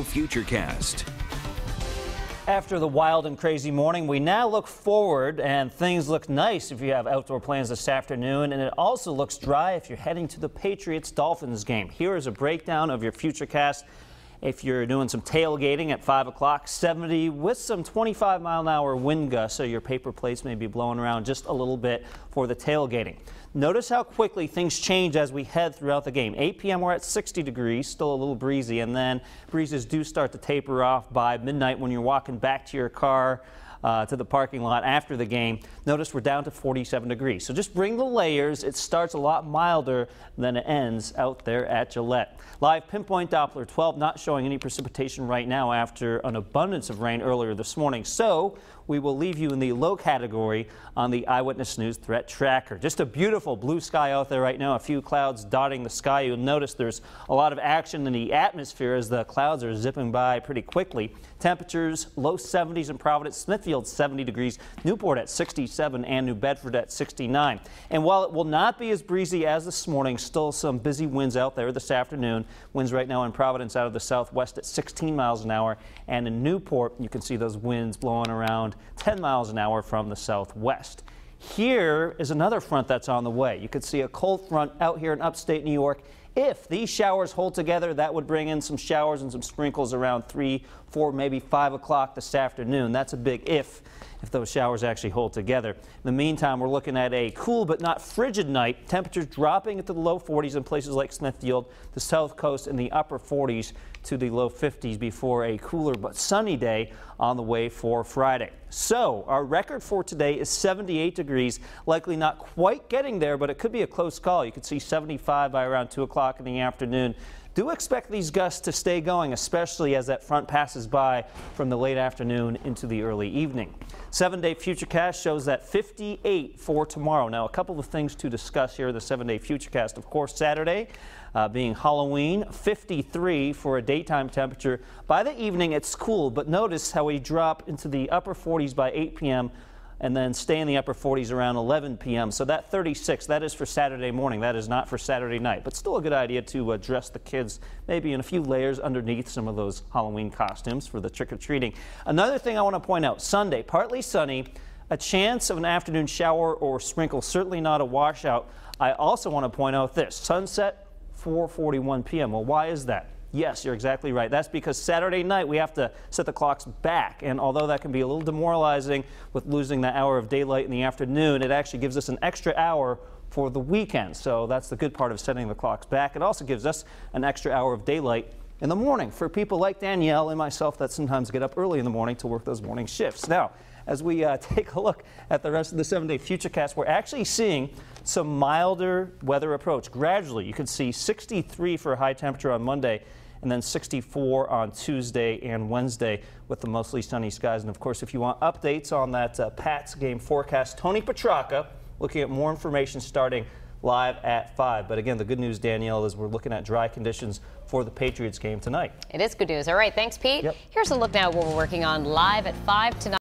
Futurecast. After the wild and crazy morning, we now look forward, and things look nice if you have outdoor plans this afternoon, and it also looks dry if you're heading to the Patriots-Dolphins game. Here is a breakdown of your Futurecast. If you're doing some tailgating at 5 o'clock, 70 with some 25-mile-an-hour wind gusts, so your paper plates may be blowing around just a little bit for the tailgating. Notice how quickly things change as we head throughout the game. 8 p.m. we're at 60 degrees, still a little breezy, and then breezes do start to taper off by midnight when you're walking back to your car to the parking lot after the game. Notice we're down to 47 degrees. So just bring the layers. It starts a lot milder than it ends out there at Gillette. Live Pinpoint Doppler 12 not showing any precipitation right now after an abundance of rain earlier this morning. So we will leave you in the low category on the Eyewitness News Threat Tracker. Just a beautiful blue sky out there right now. A few clouds dotting the sky. You'll notice there's a lot of action in the atmosphere as the clouds are zipping by pretty quickly. Temperatures low 70s in Providence, Smithfield 70 degrees, Newport at 67, and New Bedford at 69. And while it will not be as breezy as this morning, still some busy winds out there this afternoon. Winds right now in Providence out of the southwest at 16 miles an hour, and in Newport you can see those winds blowing around 10 miles an hour from the southwest. Here is another front that's on the way. You could see a cold front out here in upstate New York. If these showers hold together, that would bring in some showers and some sprinkles around 3, 4, maybe 5 o'clock this afternoon. That's a big if those showers actually hold together. In the meantime, we're looking at a cool but not frigid night. Temperatures dropping into the low 40s in places like Smithfield, the south coast in the upper 40s to the low 50s before a cooler but sunny day on the way for Friday. So our record for today is 78 degrees, likely not quite getting there, but it could be a close call. You could see 75 by around 2 o'clock in the afternoon. Do expect these gusts to stay going, especially as that front passes by from the late afternoon into the early evening. 7-day Futurecast shows that 58 for tomorrow. Now, a couple of things to discuss here in the 7-day Futurecast. Of course, Saturday being Halloween, 53 for a daytime temperature. By the evening, it's cool, but notice how we drop into the upper 40s by 8 p.m. and then stay in the upper 40s around 11 p.m. So that 36, that is for Saturday morning. That is not for Saturday night, but still a good idea to dress the kids maybe in a few layers underneath some of those Halloween costumes for the trick-or-treating. Another thing I want to point out, Sunday, partly sunny, a chance of an afternoon shower or sprinkle, certainly not a washout. I also want to point out this, sunset 4:41 p.m. Well, why is that? Yes, you're exactly right. That's because Saturday night we have to set the clocks back, and although that can be a little demoralizing with losing that hour of daylight in the afternoon, it actually gives us an extra hour for the weekend. So that's the good part of setting the clocks back. It also gives us an extra hour of daylight in the morning for people like Danielle and myself that sometimes get up early in the morning to work those morning shifts. Now, as we take a look at the rest of the 7-day Futurecast, we're actually seeing some milder weather approach gradually. You can see 63 for a high temperature on Monday, and then 64 on Tuesday and Wednesday with the mostly sunny skies. And of course, if you want updates on that Pats game forecast, Tony Petracca looking at more information starting live at 5. But again, the good news, Danielle, is we're looking at dry conditions for the Patriots game tonight. It is good news. All right, thanks, Pete. Yep. Here's a look now at what we're working on live at 5 tonight.